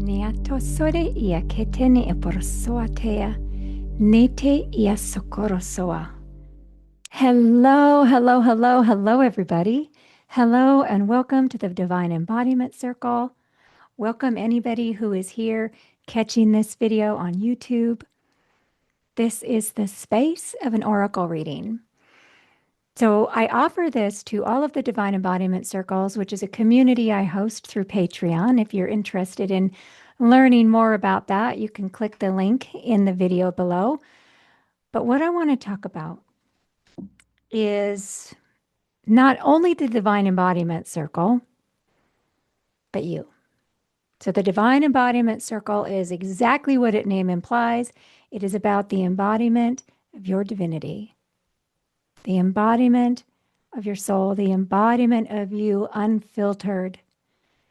Niatosore ia ketene e porosoatea, nete ia sokorosoa. Hello, hello, hello, hello, everybody. Hello, and welcome to the Divine Embodiment Circle. Welcome anybody who is here catching this video on YouTube. This is the space of an oracle reading. So I offer this to all of the Divine Embodiment Circles, which is a community I host through Patreon. If you're interested in learning more about that, you can click the link in the video below. But what I want to talk about is not only the Divine Embodiment Circle, but you. So the Divine Embodiment Circle is exactly what its name implies. It is about the embodiment of your divinity, the embodiment of your soul, the embodiment of you unfiltered.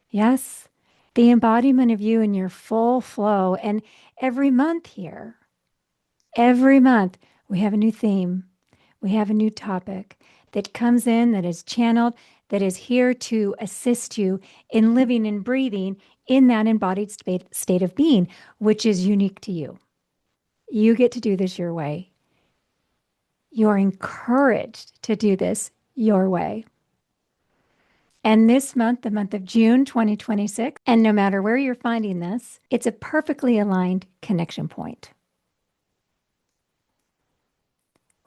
Yes, the embodiment of you in your full flow. And every month here, every month, we have a new theme. We have a new topic that comes in, that is channeled, that is here to assist you in living and breathing in that embodied state of being, which is unique to you. You get to do this your way. You're encouraged to do this your way. And this month, the month of June 2026, and no matter where you're finding this, it's a perfectly aligned connection point.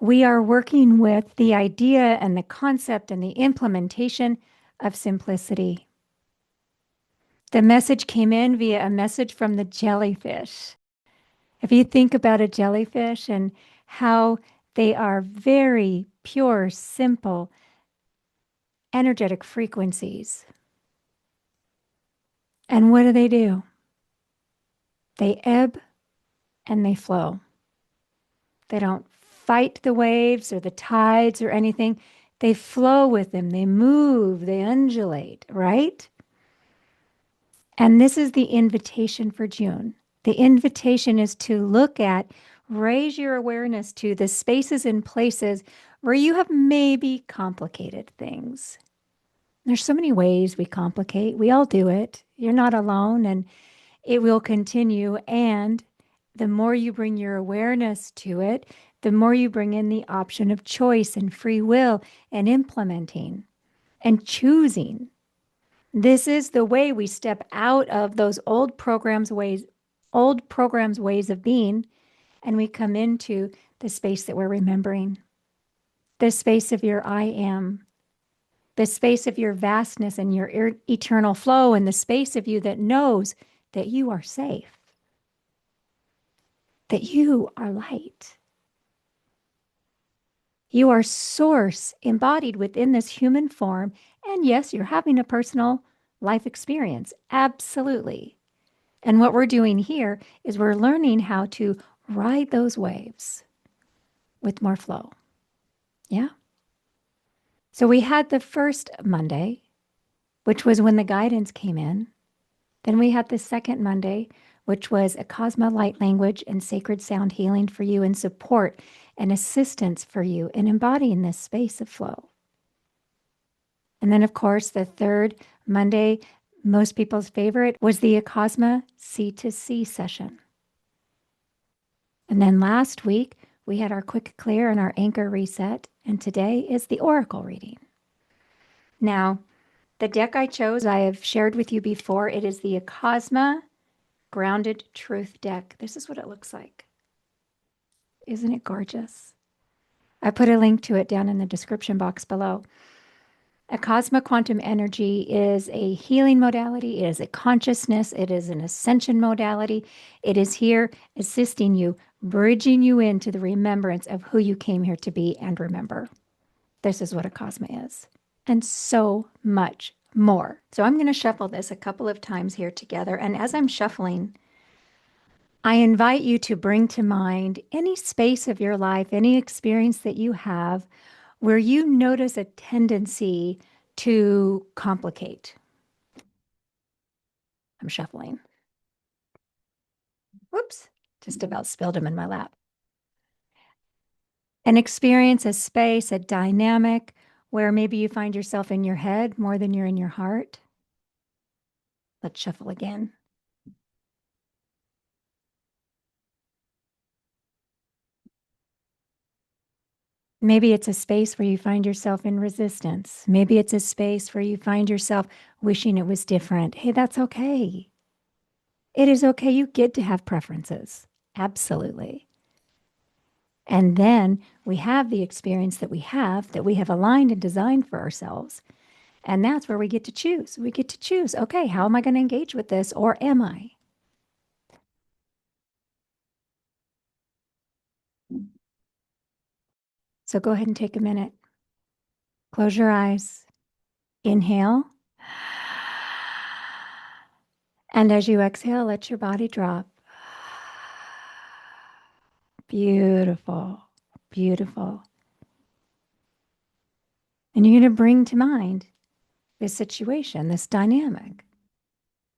We are working with the idea and the concept and the implementation of simplicity. The message came in via a message from the jellyfish. If you think about a jellyfish and how they are very pure, simple, energetic frequencies. And what do? They ebb and they flow. They don't fight the waves or the tides or anything. They flow with them. They move, they undulate, right? And this is the invitation for June. The invitation is to look at, raise your awareness to the spaces and places where you have maybe complicated things. There's so many ways we complicate. We all do it. You're not alone, and it will continue. And the more you bring your awareness to it, the more you bring in the option of choice and free will and implementing and choosing. This is the way we step out of those old programs' ways of being, and we come into the space that we're remembering, the space of your I am, the space of your vastness and your eternal flow, and the space of you that knows that you are safe, that you are light. You are source embodied within this human form. And yes, you're having a personal life experience. Absolutely. And what we're doing here is we're learning how to ride those waves with more flow. Yeah. So we had the first Monday, which was when the guidance came in. Then we had the second Monday, which was Acasma light language and sacred sound healing for you and support and assistance for you in embodying this space of flow. And then, of course, the third Monday, most people's favorite, was the Acasma C2C session. And then last week, we had our quick clear and our anchor reset, and today is the oracle reading. Now, the deck I chose, I have shared with you before. It is the Acasma Grounded Truth deck. This is what it looks like. Isn't it gorgeous? I put a link to it down in the description box below. Acasma Quantum Energy is a healing modality. It is a consciousness. It is an ascension modality. It is here assisting you, bridging you into the remembrance of who you came here to be and remember. This is what Acasma is. And so much more. So I'm going to shuffle this a couple of times here together. And as I'm shuffling, I invite you to bring to mind any space of your life, any experience that you have where you notice a tendency to complicate. I'm shuffling. Whoops, just about spilled them in my lap. An experience, a space, a dynamic where maybe you find yourself in your head more than you're in your heart. Let's shuffle again. Maybe it's a space where you find yourself in resistance. Maybe it's a space where you find yourself wishing it was different. Hey, that's okay. It is okay. You get to have preferences. Absolutely. And then we have the experience that we have aligned and designed for ourselves. And that's where we get to choose. We get to choose, okay, how am I going to engage with this or am I? So go ahead and take a minute. Close your eyes. Inhale. And as you exhale, let your body drop. Beautiful. Beautiful. And you're going to bring to mind this situation, this dynamic,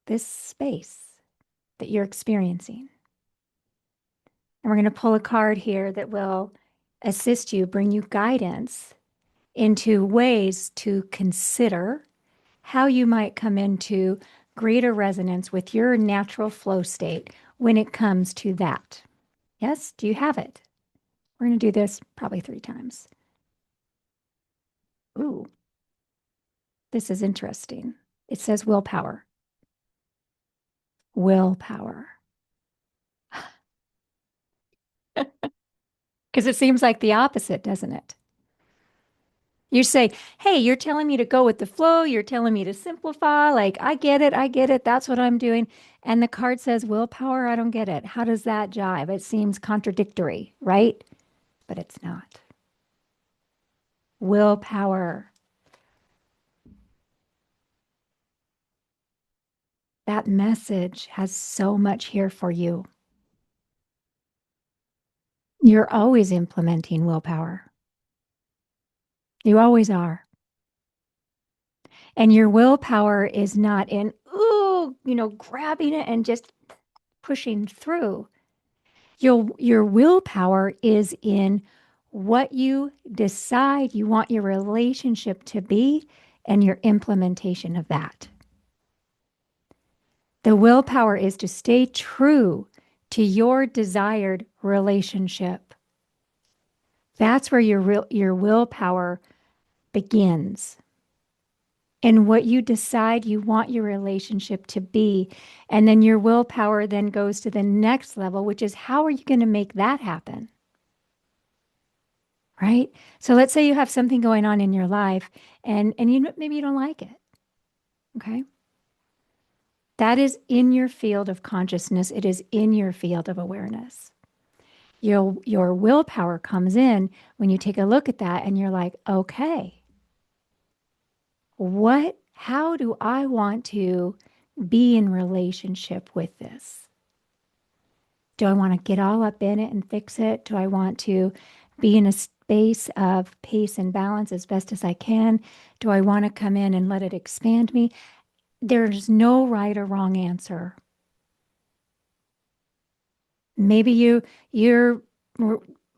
this space that you're experiencing. And we're going to pull a card here that will assist you, bring you guidance into ways to consider how you might come into greater resonance with your natural flow state when it comes to that. Yes? Do you have it? We're going to do this probably 3 times. Ooh, this is interesting. It says willpower. Willpower. Because it seems like the opposite, doesn't it? You say, hey, you're telling me to go with the flow. You're telling me to simplify. Like, I get it. I get it. That's what I'm doing. And the card says willpower. I don't get it. How does that jive? It seems contradictory, right? But it's not. Willpower. That message has so much here for you. You're always implementing willpower. You always are. And your willpower is not in, ooh, grabbing it and just pushing through. Your willpower is in what you decide you want your relationship to be and your implementation of that. The willpower is to stay true to your desired relationship. That's where your willpower begins. And what you decide you want your relationship to be. And then your willpower then goes to the next level, which is how are you going to make that happen? Right? So let's say you have something going on in your life and maybe you don't like it. Okay? That is in your field of consciousness. It is in your field of awareness. Your willpower comes in when you take a look at that and you're like, okay, how do I want to be in relationship with this? Do I want to get all up in it and fix it? Do I want to be in a space of peace and balance as best as I can? Do I want to come in and let it expand me? There's no right or wrong answer. Maybe your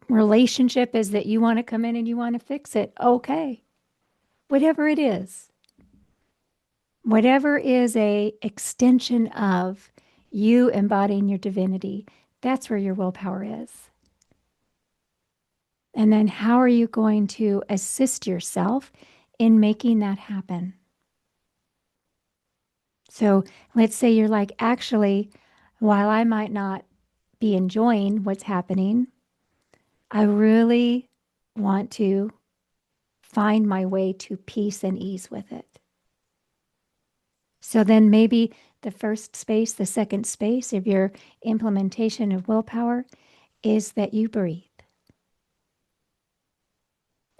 relationship is that you want to come in and you want to fix it. Okay. Whatever it is. Whatever is a extension of you embodying your divinity, that's where your willpower is. And then how are you going to assist yourself in making that happen? So let's say you're like, actually, while I might not be enjoying what's happening, I really want to find my way to peace and ease with it. So then maybe the first space, the second space of your implementation of willpower is that you breathe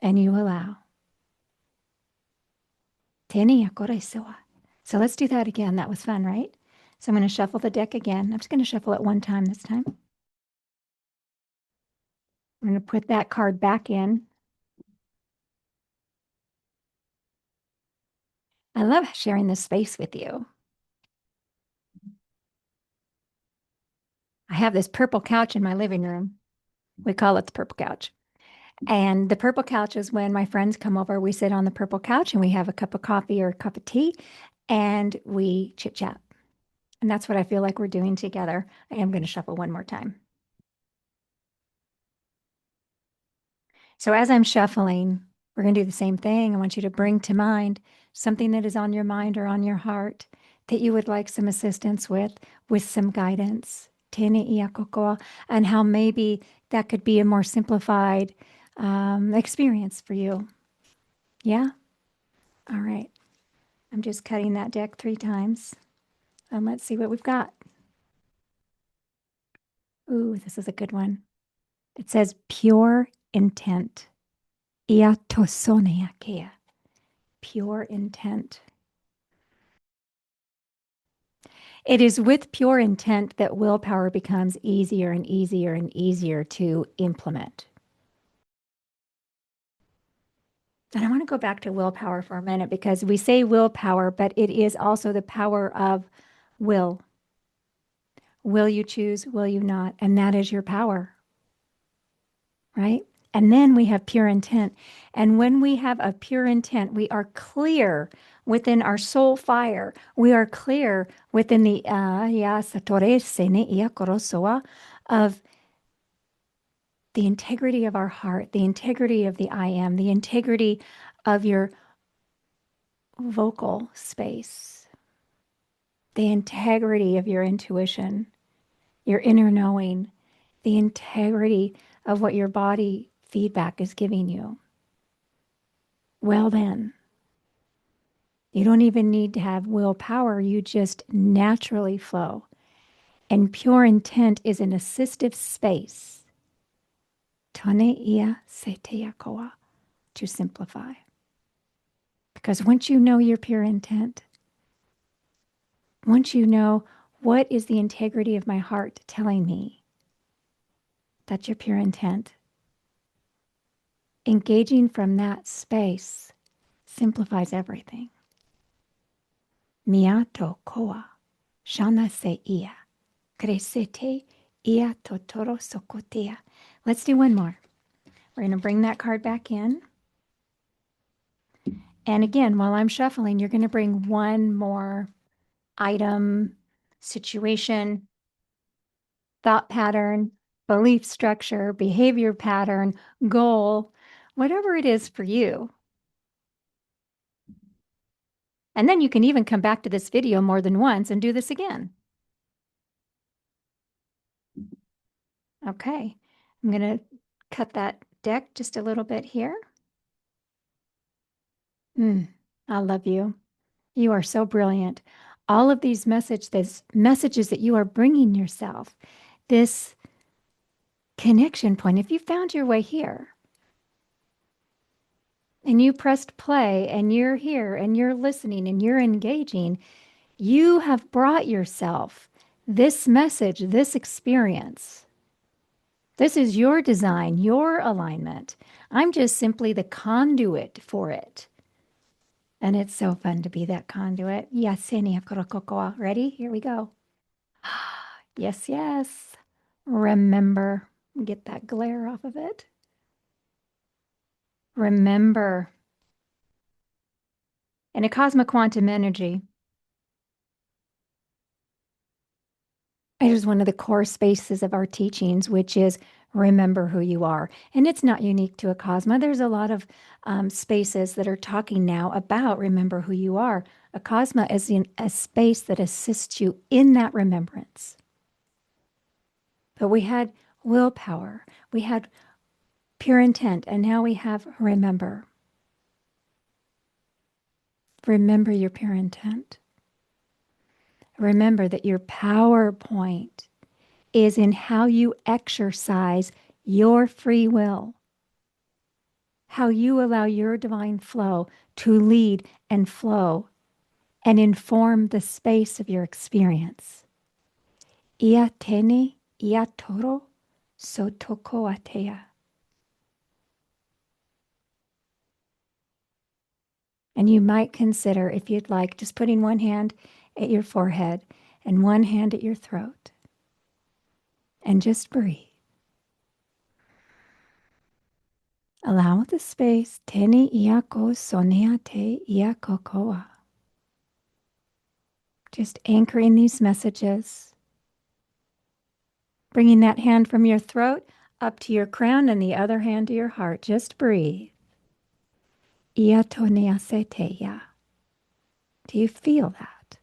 and you allow. So let's do that again. That was fun, right? So I'm going to shuffle the deck again. I'm just going to shuffle it one time this time. I'm going to put that card back in. I love sharing this space with you. I have this purple couch in my living room. We call it the purple couch. And the purple couch is when my friends come over, we sit on the purple couch and we have a cup of coffee or a cup of tea and we chit chat. And that's what I feel like we're doing together. I am going to shuffle one more time. So as I'm shuffling, we're going to do the same thing. I want you to bring to mind something that is on your mind or on your heart that you would like some assistance with some guidance. Tene ia kokoa, and how maybe that could be a more simplified experience for you. Yeah? All right. I'm just cutting that deck 3 times. And let's see what we've got. Ooh, this is a good one. It says pure intent. Ia tosone akea. Pure intent. It is with pure intent that willpower becomes easier and easier and easier to implement. And I want to go back to willpower for a minute because we say willpower, but it is also the power of will. Will you choose? Will you not? And that is your power, right? And then we have pure intent. And when we have a pure intent, we are clear within our soul fire. We are clear within the of the integrity of our heart, the integrity of the I am, the integrity of your vocal space, the integrity of your intuition, your inner knowing, the integrity of what your body feedback is giving you. Well, then, you don't even need to have willpower. You just naturally flow. And pure intent is an assistive space. Tone ia se te akoa, to simplify. Because once you know your pure intent, once you know what is the integrity of my heart telling me, that's your pure intent. Engaging from that space simplifies everything. Miato koa, shana se ia, cresete ia totoro sokotea. Let's do one more. We're going to bring that card back in. And again, while I'm shuffling, you're going to bring one more item, situation, thought pattern, belief structure, behavior pattern, goal, whatever it is for you. And then you can even come back to this video more than once and do this again. Okay, I'm going to cut that deck just a little bit here. I love you. You are so brilliant. All of these messages that you are bringing yourself, this connection point, if you found your way here and you pressed play and you're here and you're listening and you're engaging, you have brought yourself this message, this experience. This is your design, your alignment. I'm just simply the conduit for it. And it's so fun to be that conduit. Ready? Here we go. Yes, yes. Remember. Get that glare off of it. Remember. In Acasma quantum energy, it is one of the core spaces of our teachings, which is remember who you are. And it's not unique to Acasma. There's a lot of spaces that are talking now about remember who you are. Acasma is in a space that assists you in that remembrance. But we had willpower, we had pure intent, and now we have remember. Remember your pure intent. Remember that your power point is in how you exercise your free will, how you allow your divine flow to lead and flow and inform the space of your experience. Ia tene, ia toro, so toko atea. And you might consider, if you'd like, just putting one hand at your forehead and one hand at your throat. And just breathe. Allow the space. Tene iako sonea te iakokoa. Just anchoring these messages. Bringing that hand from your throat up to your crown and the other hand to your heart. Just breathe. Ia tonea seteia. Do you feel that?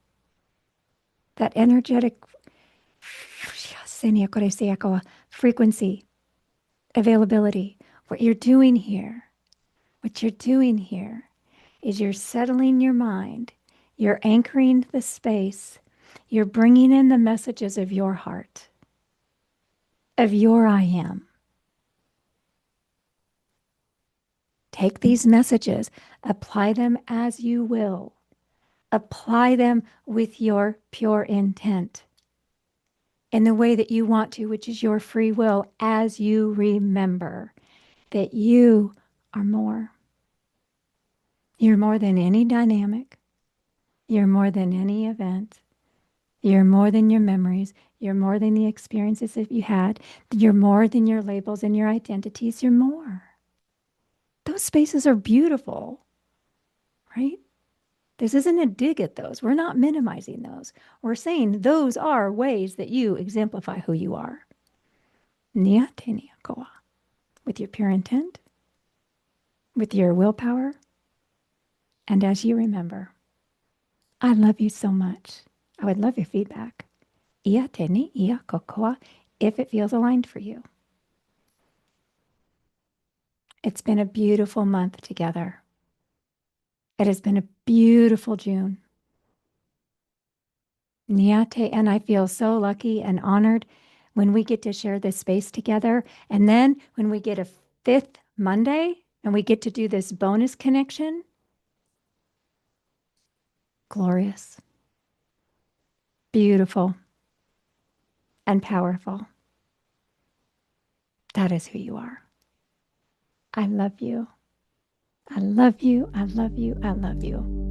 That energetic frequency, availability. What you're doing here is you're settling your mind. You're anchoring the space. You're bringing in the messages of your heart, of your I am. Take these messages, apply them as you will. Apply them with your pure intent in the way that you want to, which is your free will, as you remember that you are more. You're more than any dynamic. You're more than any event. You're more than your memories. You're more than the experiences that you had. You're more than your labels and your identities. You're more. Those spaces are beautiful, right? This isn't a dig at those. We're not minimizing those. We're saying those are ways that you exemplify who you are. Nia te nia koa. With your pure intent, with your willpower, and as you remember. I love you so much. I would love your feedback. Ia te ni ia kokoa, if it feels aligned for you. It's been a beautiful month together. It has been a beautiful June. Niate, and I feel so lucky and honored when we get to share this space together. And then when we get a fifth Monday and we get to do this bonus connection, glorious, beautiful, and powerful. That is who you are. I love you. I love you. I love you. I love you.